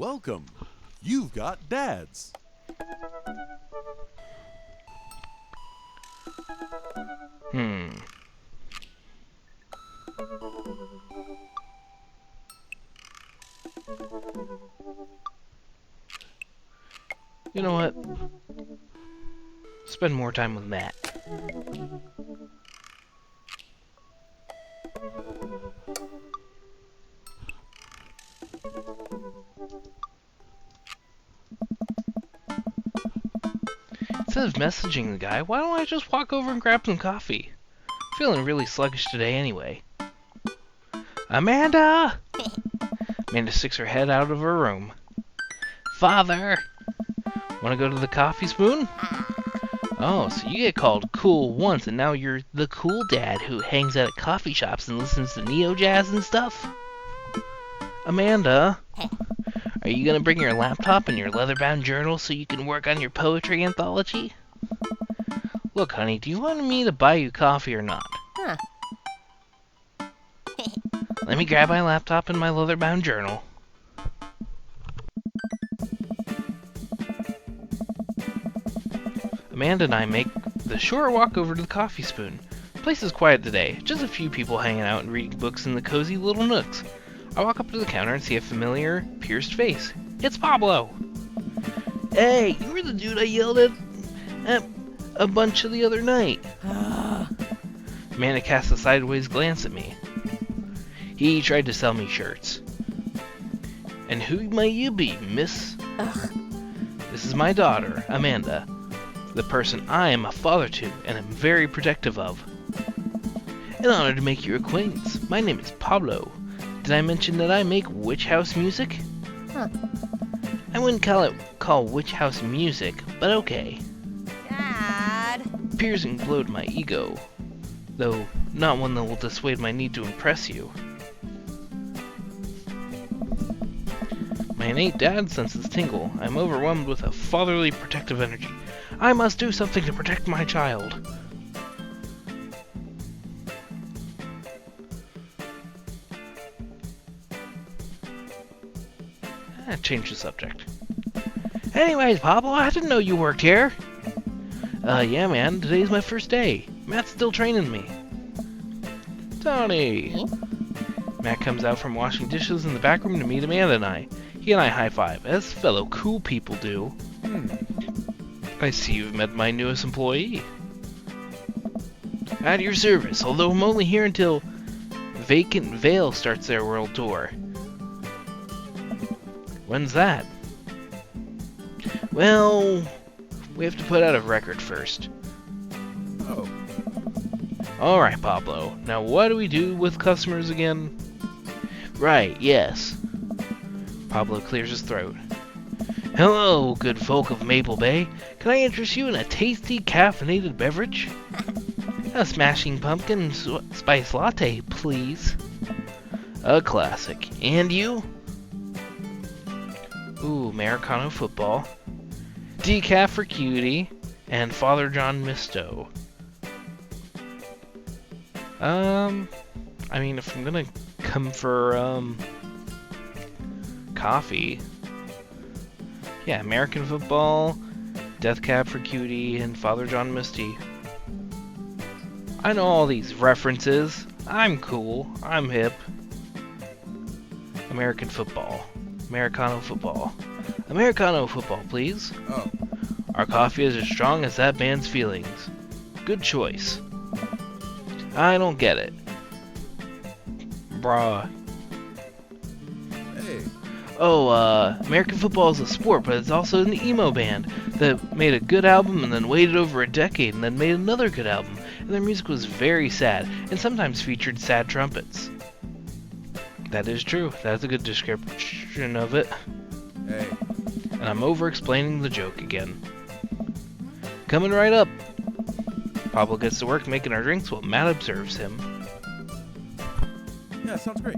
Welcome. You've got dads. You know what? Spend more time with Matt. Instead of messaging the guy, why don't I just walk over and grab some coffee? I'm feeling really sluggish today anyway. Amanda! Amanda sticks her head out of her room. Father! Wanna go to the coffee spoon? Oh, so you get called cool once and now you're the cool dad who hangs out at coffee shops and listens to neo-jazz and stuff? Amanda, are you gonna bring your laptop and your leather-bound journal so you can work on your poetry anthology? Look, honey, do you want me to buy you coffee or not? Huh. Let me grab my laptop and my leather-bound journal. Amanda and I make the short walk over to the coffee spoon. The place is quiet today, just a few people hanging out and reading books in the cozy little nooks. I walk up to the counter and see a familiar, pierced face. It's Pablo! Hey, you were the dude I yelled at a bunch the other night. Amanda casts a sideways glance at me. He tried to sell me shirts. And who might you be, miss? This is my daughter, Amanda. The person I am a father to and am very protective of. An honor to make your acquaintance. My name is Pablo. Did I mention that I make witch house music? Huh. I wouldn't call witch house music, but okay. Dad! Piercing glowed my ego, though not one that will dissuade my need to impress you. My innate dad senses tingle. I'm overwhelmed with a fatherly protective energy. I must do something to protect my child. Change the subject. Anyways, Pablo, I didn't know you worked here. Yeah, man, today's my first day. Matt's still training me. Tony! Matt comes out from washing dishes in the back room to meet Amanda and I. He and I high-five, as fellow cool people do. I see you've met my newest employee. At your service, although I'm only here until Vacant Veil starts their world tour. When's that? Well, we have to put out a record first. Oh. Alright, Pablo. Now what do we do with customers again? Right, yes. Pablo clears his throat. Hello, good folk of Maple Bay. Can I interest you in a tasty caffeinated beverage? A smashing pumpkin spice latte, please. A classic. And you? Ooh, Americano football. Decaf for Cutie. And Father John Misto. I mean, if I'm gonna come for, coffee. Yeah, American football, Death Cab for Cutie, and Father John Misty. I know all these references. I'm cool. I'm hip. American football. Americano football. Americano football, please. Oh. Our coffee is as strong as that band's feelings. Good choice. I don't get it. Bruh. Hey. Oh, American football is a sport, but it's also an emo band that made a good album and then waited over a decade and then made another good album. And their music was very sad and sometimes featured sad trumpets. That is true. That's a good description of it. Hey. And I'm over-explaining the joke again. Coming right up. Pablo gets to work making our drinks while Matt observes him. Yeah, sounds great.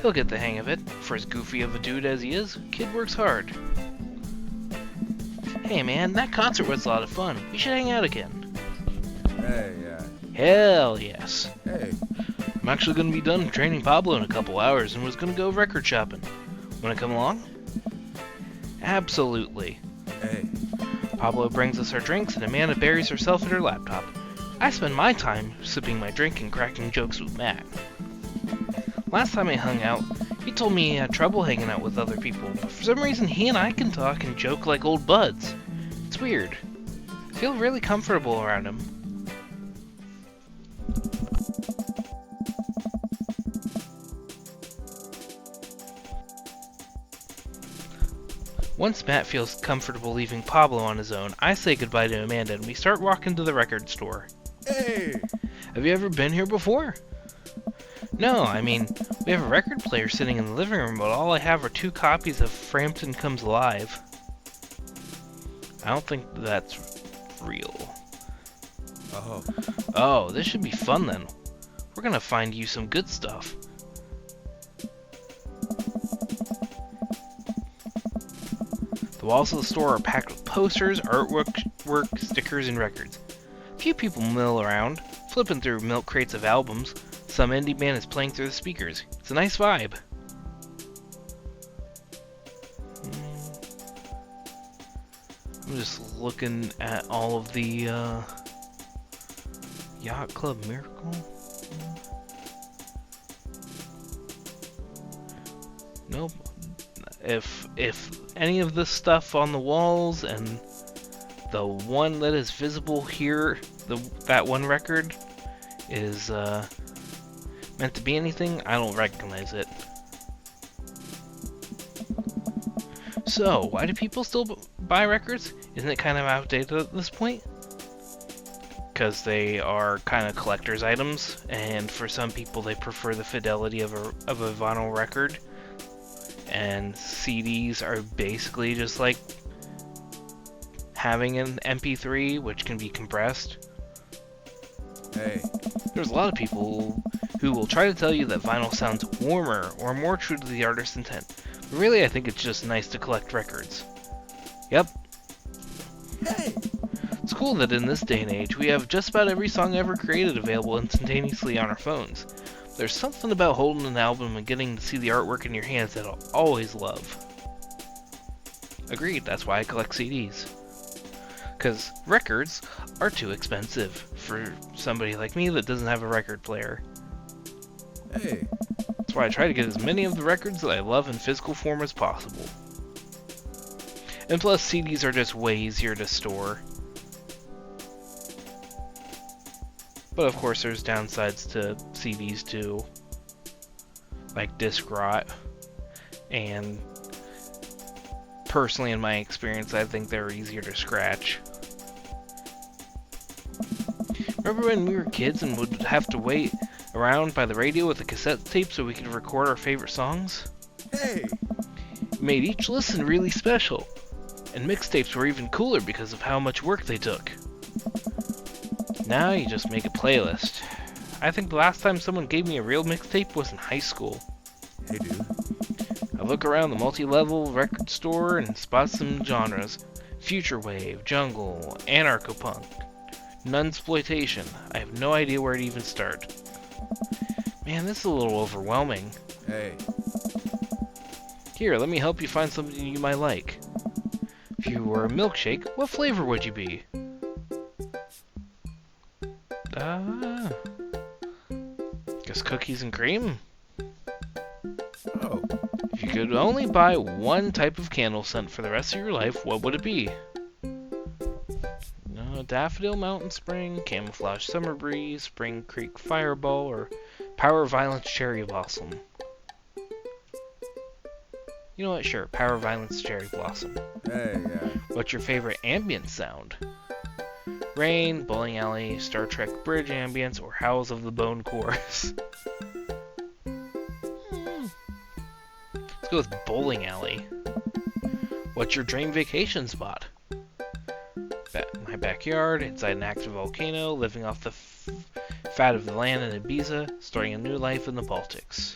He'll get the hang of it. For as goofy of a dude as he is, kid works hard. Hey man, that concert was a lot of fun. We should hang out again. Hey, Hell yes. hey. I'm actually going to be done training Pablo in a couple hours and was going to go record shopping. Want to come along? Absolutely. Hey. Pablo brings us our drinks and Amanda buries herself in her laptop. I spend my time sipping my drink and cracking jokes with Matt. Last time I hung out, he told me he had trouble hanging out with other people, but for some reason he and I can talk and joke like old buds. It's weird. I feel really comfortable around him. Once Matt feels comfortable leaving Pablo on his own, I say goodbye to Amanda and we start walking to the record store. Hey! Have you ever been here before? No, I mean, we have a record player sitting in the living room, but all I have are 2 copies of Frampton Comes Alive. I don't think that's real. Oh. Oh, this should be fun then. We're gonna find you some good stuff. The walls of the store are packed with posters, artwork, stickers, and records. Few people mill around, flipping through milk crates of albums. Some indie band is playing through the speakers. It's a nice vibe. I'm just looking at all of the Yacht Club Miracle. Nope. If any of this stuff on the walls and the one that is visible here, that one record is meant to be anything, I don't recognize it. So, why do people still buy records? Isn't it kind of outdated at this point? Because they are kind of collector's items, and for some people they prefer the fidelity of a vinyl record. And CDs are basically just like having an MP3, which can be compressed. Hey. There's a lot of people who will try to tell you that vinyl sounds warmer or more true to the artist's intent. But really, I think it's just nice to collect records. Yep. Hey! It's cool that in this day and age, we have just about every song ever created available instantaneously on our phones. There's something about holding an album and getting to see the artwork in your hands that I'll always love. Agreed, that's why I collect CDs. Because records are too expensive for somebody like me that doesn't have a record player. Hey! That's why I try to get as many of the records that I love in physical form as possible. And plus, CDs are just way easier to store. But of course, there's downsides to CDs too, like disc rot. And personally, in my experience, I think they're easier to scratch. Remember when we were kids and would have to wait around by the radio with a cassette tape so we could record our favorite songs? Hey! It made each listen really special. And mixtapes were even cooler because of how much work they took. Now you just make a playlist. I think the last time someone gave me a real mixtape was in high school. Hey, dude. I look around the multi-level record store and spot some genres. Future wave, jungle, anarcho-punk, nunsploitation. I have no idea where to even start. Man, this is a little overwhelming. Hey. Here, let me help you find something you might like. If you were a milkshake, what flavor would you be? Guess cookies and cream? Oh. If you could only buy one type of candle scent for the rest of your life, what would it be? Daffodil Mountain Spring, Camouflage Summer Breeze, Spring Creek Fireball, or Power Violence Cherry Blossom. You know what? Sure, Power Violence Cherry Blossom. Hey, yeah. What's your favorite ambient sound? Rain, Bowling Alley, Star Trek Bridge ambience, or Howls of the Bone Chorus? Let's go with Bowling Alley. What's your dream vacation spot? My backyard, inside an active volcano, living off the fat of the land in Ibiza, starting a new life in the Baltics.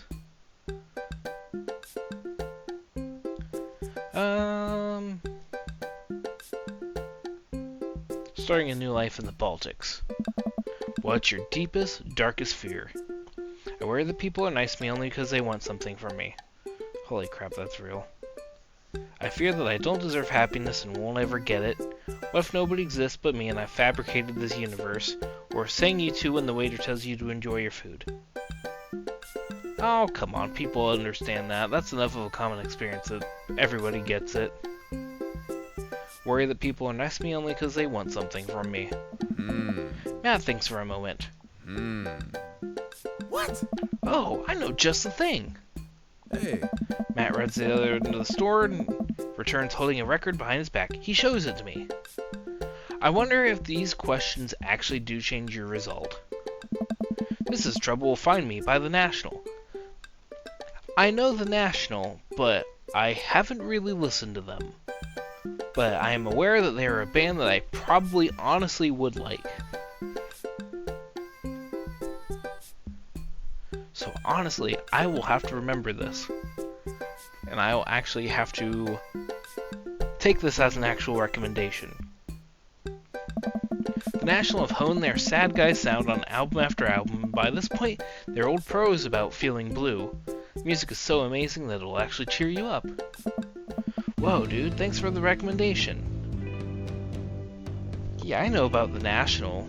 starting a new life in the Baltics. What's your deepest, darkest fear? I worry that people are nice to me only because they want something from me. Holy crap, that's real. I fear that I don't deserve happiness and won't ever get it. What if nobody exists but me and I fabricated this universe? Or sang you to when the waiter tells you to enjoy your food? Oh, come on, people understand that. That's enough of a common experience that everybody gets it. Worry that people are nice to me only because they want something from me. Matt thinks for a moment. What? Oh, I know just the thing. Hey. Matt runs the other end of the store and returns holding a record behind his back. He shows it to me. I wonder if these questions actually do change your result. Mrs. Trouble will find me by the National. I know the National, but I haven't really listened to them. But I am aware that they are a band that I probably honestly would like. So honestly, I will have to remember this. And I will actually have to take this as an actual recommendation. The National have honed their sad guy sound on album after album, and by this point, they're old pros about feeling blue. The music is so amazing that it will actually cheer you up. Whoa, dude, thanks for the recommendation. Yeah, I know about the National.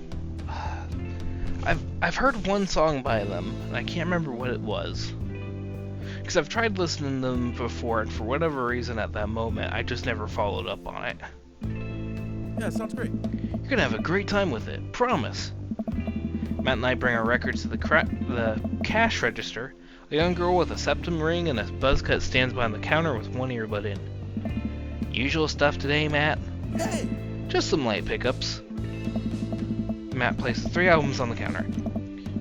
I've heard one song by them, and I can't remember what it was. Because I've tried listening to them before, and for whatever reason at that moment, I just never followed up on it. Yeah, sounds great. You're gonna have a great time with it, promise. Matt and I bring our records to the cash register. A young girl with a septum ring and a buzz cut stands behind the counter with one earbud in. Usual stuff today, Matt? Hey! Just some light pickups. Matt places 3 albums on the counter.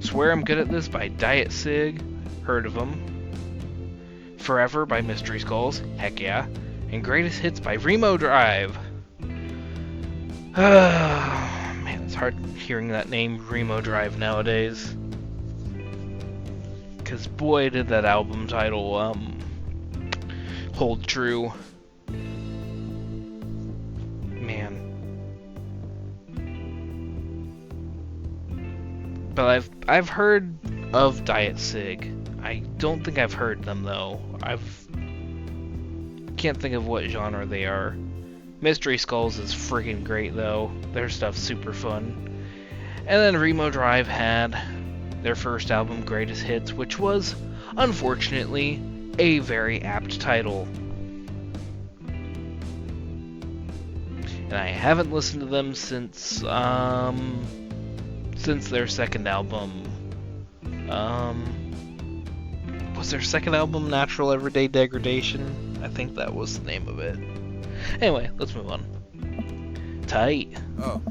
Swear I'm Good at This by Diet Sig, heard of them. Forever by Mystery Skulls, heck yeah. And Greatest Hits by Remo Drive. Man, it's hard hearing that name Remo Drive nowadays. Cause boy did that album title hold true. Man. But I've heard of Diet Sig. I don't think I've heard them though. Can't think of what genre they are. Mystery Skulls is freaking great though. Their stuff's super fun. And then Remo Drive had their first album, Greatest Hits, which was, unfortunately, a very apt title. And I haven't listened to them since their second album. Was their second album Natural Everyday Degradation? I think that was the name of it. Anyway, let's move on. Tight. Oh.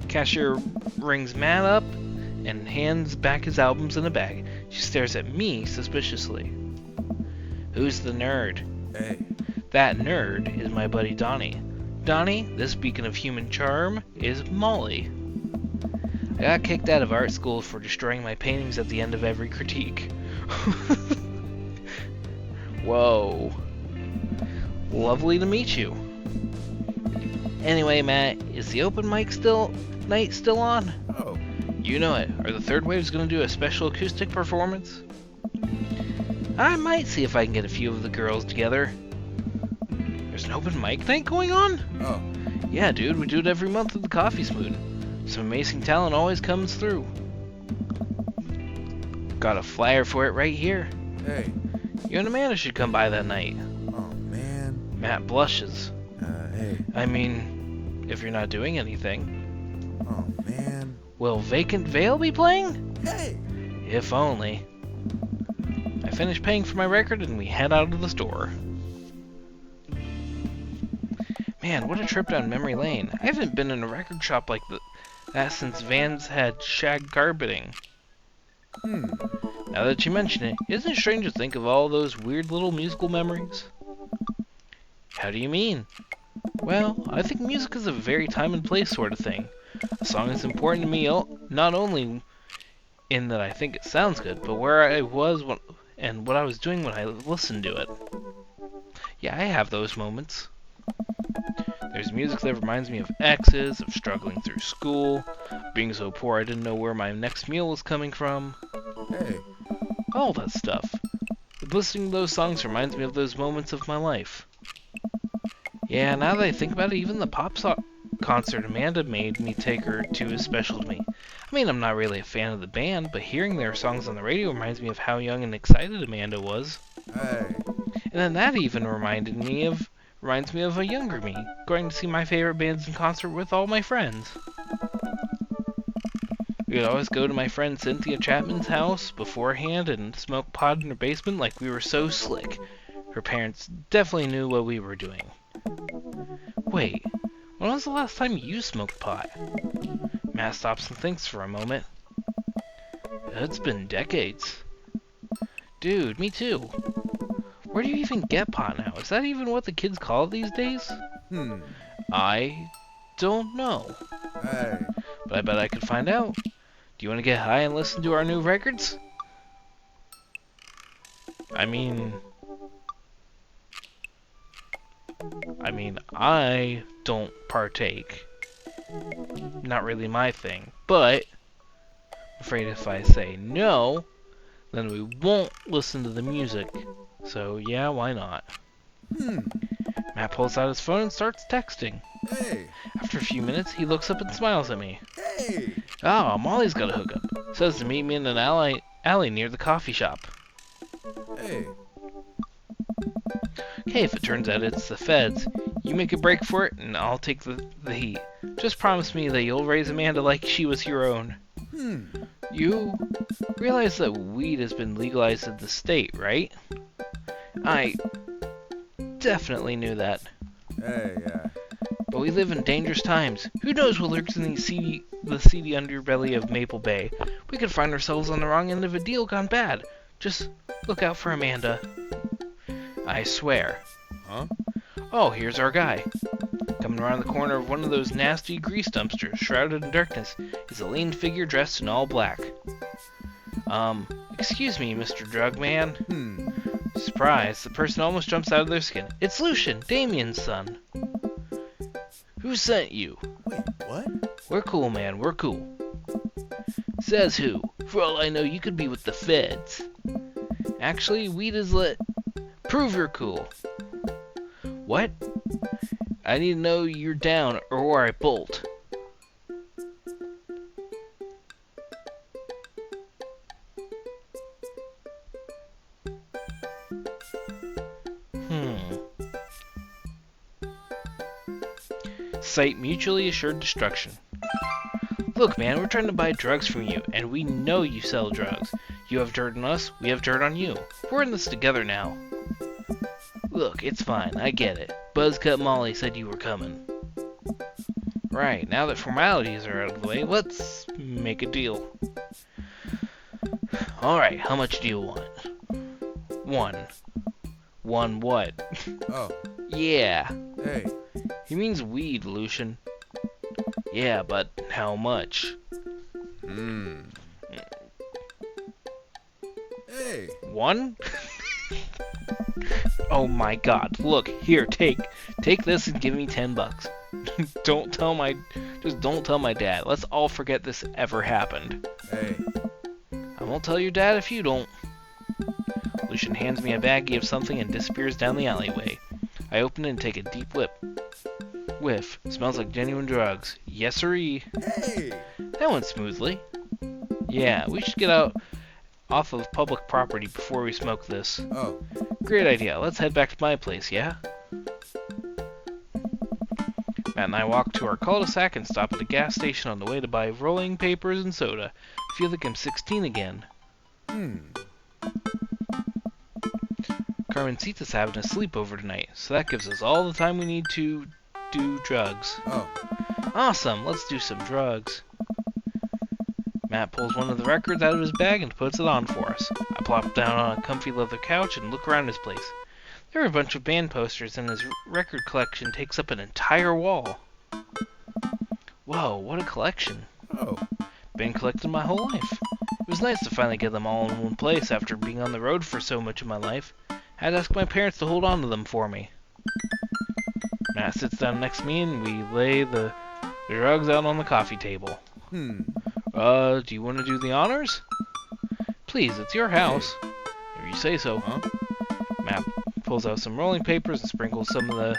Cashier rings Matt up and hands back his albums in a bag. She stares at me suspiciously. Who's the nerd? Hey. That nerd is my buddy Donnie. Donnie, this beacon of human charm, is Molly. I got kicked out of art school for destroying my paintings at the end of every critique. Whoa. Lovely to meet you. Anyway, Matt, is the open mic night still on? Oh. You know it. Are the Third Waves going to do a special acoustic performance? I might see if I can get a few of the girls together. There's an open mic night going on? Oh. Yeah, dude, we do it every month at the Coffee Spoon. Some amazing talent always comes through. Got a flyer for it right here. Hey. You and Amanda should come by that night. Oh, man. Matt blushes. Hey. I mean, if you're not doing anything. Oh, man. Will Vacant Veil be playing? Hey. If only. I finish paying for my record and we head out of the store. Man, what a trip down memory lane. I haven't been in a record shop like that since Vans had shag carpeting. Now that you mention it, isn't it strange to think of all those weird little musical memories? How do you mean? Well, I think music is a very time and place sort of thing. A song is important to me not only in that I think it sounds good, but where I was and what I was doing when I listened to it. Yeah, I have those moments. There's music that reminds me of exes, of struggling through school, being so poor I didn't know where my next meal was coming from. Hey. All that stuff. Listening to those songs reminds me of those moments of my life. Yeah, now that I think about it, even the concert Amanda made me take her to is special to me. I mean, I'm not really a fan of the band, but hearing their songs on the radio reminds me of how young and excited Amanda was. Hey. And then that even reminds me of a younger me, going to see my favorite bands in concert with all my friends. We would always go to my friend Cynthia Chapman's house beforehand and smoke pot in her basement like we were so slick. Her parents definitely knew what we were doing. Wait, when was the last time you smoked pot? Matt stops and thinks for a moment. It's been decades. Dude, me too. Where do you even get pot now? Is that even what the kids call it these days? I don't know. Hey. But I bet I could find out. Do you want to get high and listen to our new records? I mean, I don't partake. Not really my thing. But, I'm afraid if I say no, then we won't listen to the music. So, yeah, why not? Matt pulls out his phone and starts texting. Hey. After a few minutes, he looks up and smiles at me. Hey. Oh, Molly's got a hookup. Says to meet me in an alley near the coffee shop. Hey. Okay, if it turns out it's the feds, you make a break for it and I'll take the heat. Just promise me that you'll raise Amanda like she was your own. You realize that weed has been legalized in the state, right? I definitely knew that. Hey, yeah. But we live in dangerous times. Who knows what lurks in the seedy underbelly of Maple Bay? We could find ourselves on the wrong end of a deal gone bad. Just look out for Amanda. I swear. Huh? Oh, here's our guy. Coming around the corner of one of those nasty grease dumpsters, shrouded in darkness, is a lean figure dressed in all black. Excuse me, Mr. Drug Man. Surprise, the person almost jumps out of their skin. It's Lucian, Damien's son. Who sent you? Wait, what? We're cool, man, we're cool. Says who? For all I know, you could be with the feds. Actually, weed is lit. Prove you're cool. What? I need to know you're down or I bolt. Cite mutually assured destruction. Look, man, we're trying to buy drugs from you, and we know you sell drugs. You have dirt on us, we have dirt on you. We're in this together now. Look, it's fine, I get it. Buzzcut Molly said you were coming. Right, now that formalities are out of the way, let's make a deal. Alright, how much do you want? One. One what? Oh. Yeah. Hey. He means weed, Lucian. Yeah, but how much? Hey. One? Oh my god, look, here, take this and give me $10. Don't tell my dad. Let's all forget this ever happened. Hey. I won't tell your dad if you don't. Lucian hands me a baggie of something and disappears down the alleyway. I open it and take a deep whiff. Smells like genuine drugs. Yes sirree. Hey. That went smoothly. Yeah, we should get out off of public property before we smoke this. Oh. Great idea. Let's head back to my place, yeah? Matt and I walk to our cul-de-sac and stop at a gas station on the way to buy rolling papers and soda. I feel like I'm 16 again. Carmencita's having a sleepover tonight, so that gives us all the time we need to do drugs. Oh. Awesome, let's do some drugs. Matt pulls one of the records out of his bag and puts it on for us. I plop down on a comfy leather couch and look around his place. There are a bunch of band posters and his record collection takes up an entire wall. Whoa, what a collection. Oh. Been collecting my whole life. It was nice to finally get them all in one place after being on the road for so much of my life. I had to ask my parents to hold on to them for me. Matt sits down next to me and we lay the drugs out on the coffee table. Hmm. Do you want to do the honors? Please, it's your house. If you say so. Huh? Matt pulls out some rolling papers and sprinkles some of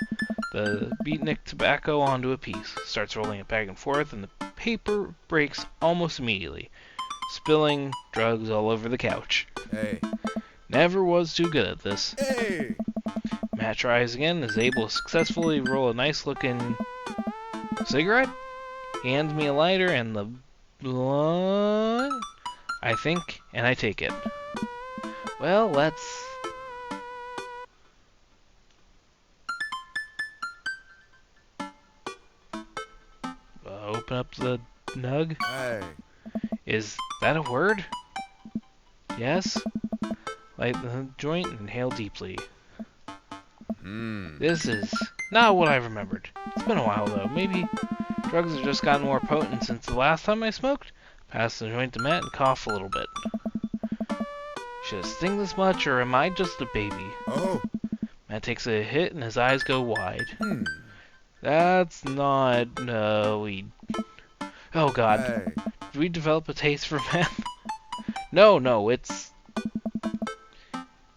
the beatnik tobacco onto a piece. Starts rolling it back and forth, and the paper breaks almost immediately, spilling drugs all over the couch. Hey. Never was too good at this. Hey. Matt tries again and is able to successfully roll a nice looking cigarette. He hands me a lighter and the blunt, I think, and I take it. Well, let's... open up the nug. Hey. Is that a word? Yes. Light the joint and inhale deeply. Hmm. This is not what I remembered. It's been a while though. Maybe drugs have just gotten more potent since the last time I smoked. Pass the joint to Matt and cough a little bit. Should it sting this much, or am I just a baby? Oh. Matt takes a hit and his eyes go wide. Hmm. That's not weed. Oh God, Hey. did we develop a taste for meth? No, it's...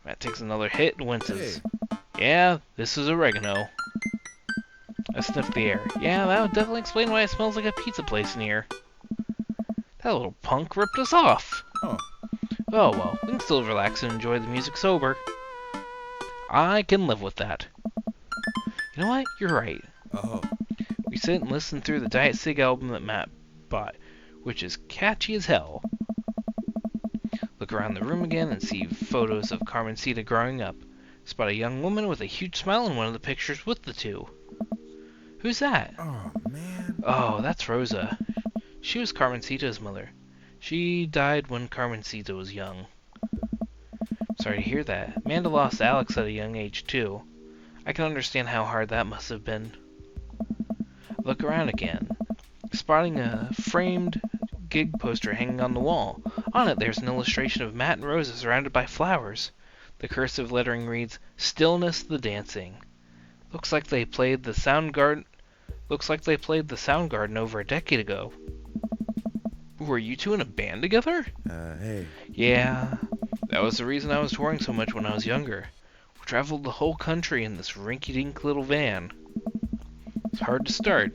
Matt takes another hit and winces. Hey. Yeah, this is oregano. I sniffed the air. Yeah, that would definitely explain why it smells like a pizza place in here. That little punk ripped us off. Oh. Oh well, we can still relax and enjoy the music sober. I can live with that. You know what? You're right. Oh. We sit and listen through the Diet Sig album that Matt bought, which is catchy as hell. Look around the room again and see photos of Carmencita growing up. Spot a young woman with a huge smile in one of the pictures with the two. Who's that? Oh, man. Oh, that's Rosa. She was Carmencita's mother. She died when Carmencita was young. Sorry to hear that. Amanda lost Alex at a young age, too. I can understand how hard that must have been. Look around again, spotting a framed gig poster hanging on the wall. On it there's an illustration of Matt and Rosa surrounded by flowers. The cursive lettering reads, "Stillness the Dancing." Looks like they played the Soundgarden over a decade ago. Were you two in a band together? Hey. Yeah, that was the reason I was touring so much when I was younger. We traveled the whole country in this rinky-dink little van. It's hard to start,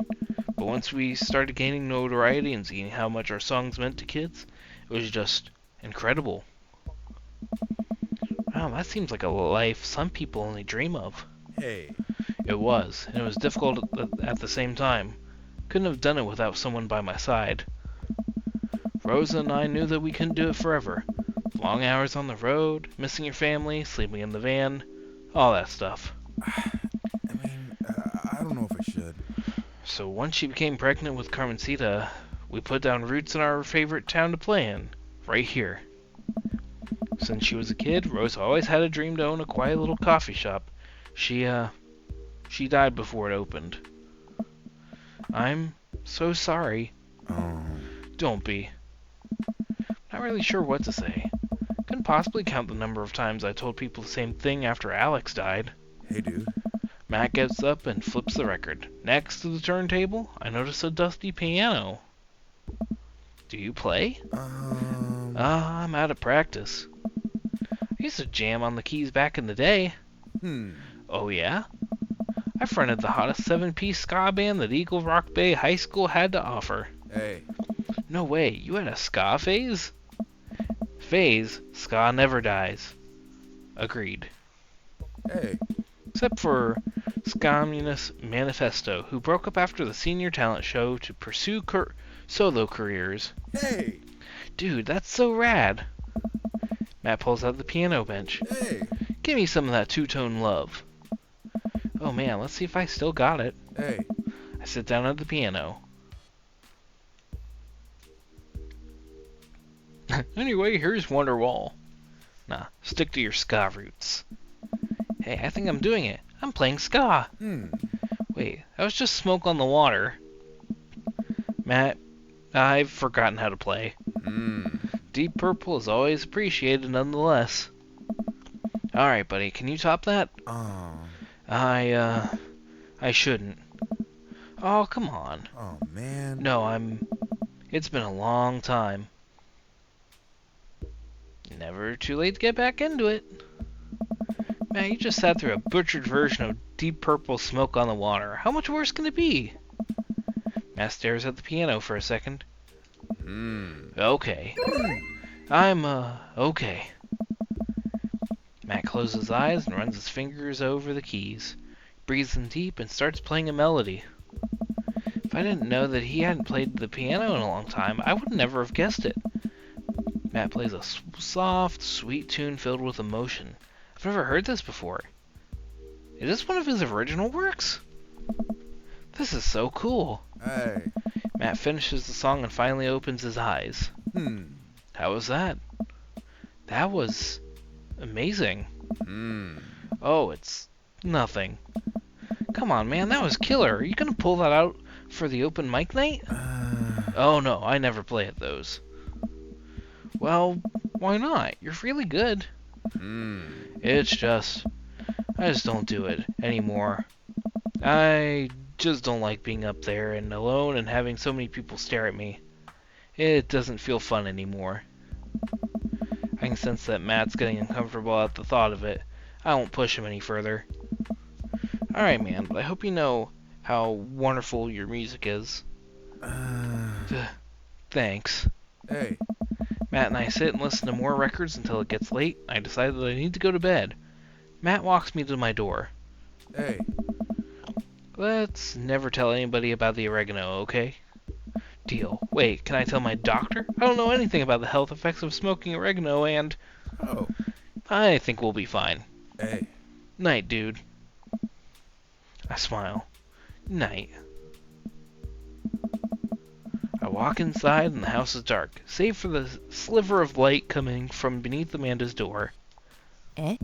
but once we started gaining notoriety and seeing how much our songs meant to kids, it was just incredible. Wow, that seems like a life some people only dream of. Hey. It was, and it was difficult at the same time. Couldn't have done it without someone by my side. Rosa and I knew that we couldn't do it forever. Long hours on the road, missing your family, sleeping in the van, all that stuff. I mean, I don't know if I should. So once she became pregnant with Carmencita, we put down roots in our favorite town to play in, right here. Since she was a kid, Rosa always had a dream to own a quiet little coffee shop. She died before it opened. I'm so sorry. Oh. Don't be. Not really sure what to say. Couldn't possibly count the number of times I told people the same thing after Alex died. Hey, dude. Matt gets up and flips the record. Next to the turntable, I notice a dusty piano. Do you play? I'm out of practice. I used to jam on the keys back in the day. Oh yeah? I fronted the hottest 7-piece ska band that Eagle Rock Bay High School had to offer. Hey. No way, you had a ska phase? Phase, ska never dies. Agreed. Hey. Except for Scommunist Manifesto, who broke up after the senior talent show to pursue solo careers. Hey. Dude, that's so rad. Matt pulls out the piano bench. Hey. Give me some of that two-tone love. Oh man, let's see if I still got it. Hey. I sit down at the piano. Anyway, here's Wonderwall. Nah, stick to your ska roots. Hey, I think I'm doing it. I'm playing ska. Wait, that was just smoke on the water. Matt, I've forgotten how to play. Deep Purple is always appreciated nonetheless. Alright, buddy, can you top that? Oh. I I shouldn't. Oh, come on. Oh, man. No, It's been a long time. Never too late to get back into it. Man, you just sat through a butchered version of Deep Purple Smoke on the Water. How much worse can it be? Matt stares at the piano for a second. Okay. Okay. Matt closes his eyes and runs his fingers over the keys. Breathes in deep and starts playing a melody. If I didn't know that he hadn't played the piano in a long time, I would never have guessed it. Matt plays a soft, sweet tune filled with emotion. I've never heard this before. Is this one of his original works? This is so cool. Hey. Matt finishes the song and finally opens his eyes. How was that? That was amazing. Oh, it's nothing. Come on, man, that was killer. Are you gonna pull that out for the open mic night? Oh no, I never play at those. Well, why not? You're really good. I just don't do it anymore. I just don't like being up there and alone and having so many people stare at me. It doesn't feel fun anymore. I can sense that Matt's getting uncomfortable at the thought of it. I won't push him any further. Alright, man, but I hope you know how wonderful your music is. Thanks. Hey. Matt and I sit and listen to more records until it gets late. I decide that I need to go to bed. Matt walks me to my door. Hey. Let's never tell anybody about the oregano, okay? Deal. Wait, can I tell my doctor? I don't know anything about the health effects of smoking oregano and... Oh. I think we'll be fine. Hey. Night, dude. I smile. Night. I walk inside and the house is dark, save for the sliver of light coming from beneath Amanda's door. Eh?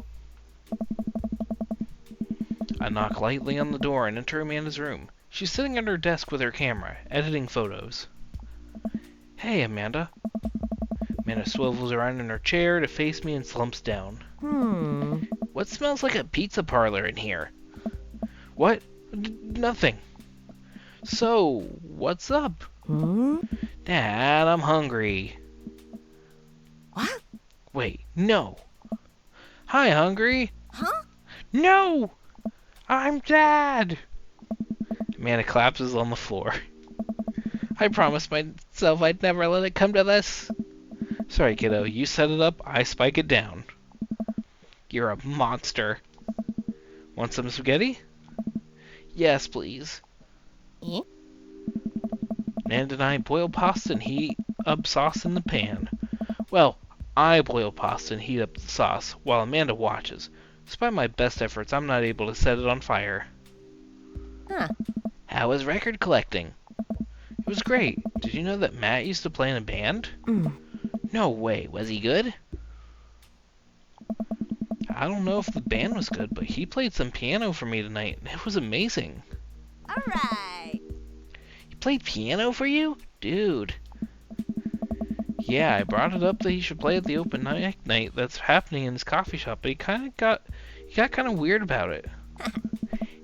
I knock lightly on the door and enter Amanda's room. She's sitting at her desk with her camera, editing photos. Hey, Amanda. Amanda swivels around in her chair to face me and slumps down. What smells like a pizza parlor in here? What? Nothing. So, what's up? Dad, I'm hungry. What? Wait, no. Hi, hungry. Huh? No! I'm Dad! Amanda collapses on the floor. I promised myself I'd never let it come to this. Sorry, kiddo. You set it up, I spike it down. You're a monster. Want some spaghetti? Yes, please. Eh? Amanda and I boil pasta and heat up sauce in the pan. Well, I boil pasta and heat up the sauce, while Amanda watches. Despite my best efforts, I'm not able to set it on fire. Huh. How was record collecting? It was great. Did you know that Matt used to play in a band? No way. Was he good? I don't know if the band was good, but he played some piano for me tonight, and it was amazing. Alright. He played piano for you? Dude. Yeah, I brought it up that he should play at the open mic night that's happening in his coffee shop, but he got kind of weird about it.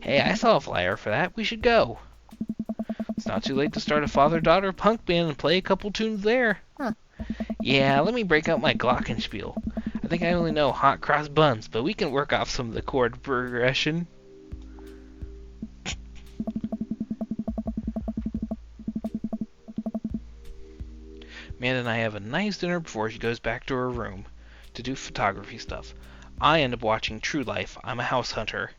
Hey, I saw a flyer for that. We should go. It's not too late to start a father-daughter punk band and play a couple tunes there. Huh. Yeah, let me break out my glockenspiel. I think I only know hot cross buns, but we can work off some of the chord progression. Amanda and I have a nice dinner before she goes back to her room to do photography stuff. I end up watching True Life. I'm a house hunter.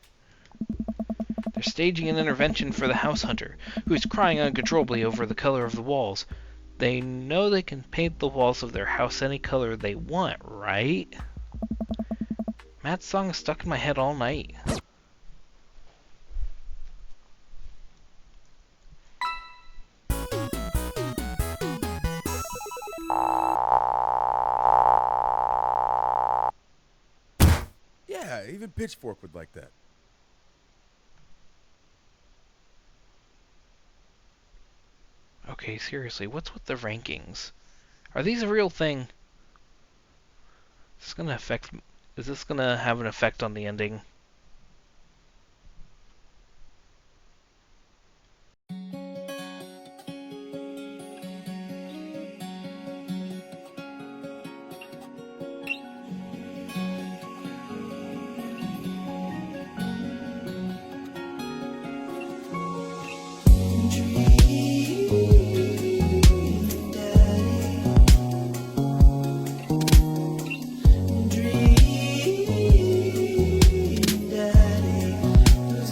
They're staging an intervention for the house hunter, who is crying uncontrollably over the color of the walls. They know they can paint the walls of their house any color they want, right? Matt's song is stuck in my head all night. Yeah, even Pitchfork would like that. Okay, seriously, what's with the rankings? Are these a real thing? Is this gonna have an effect on the ending?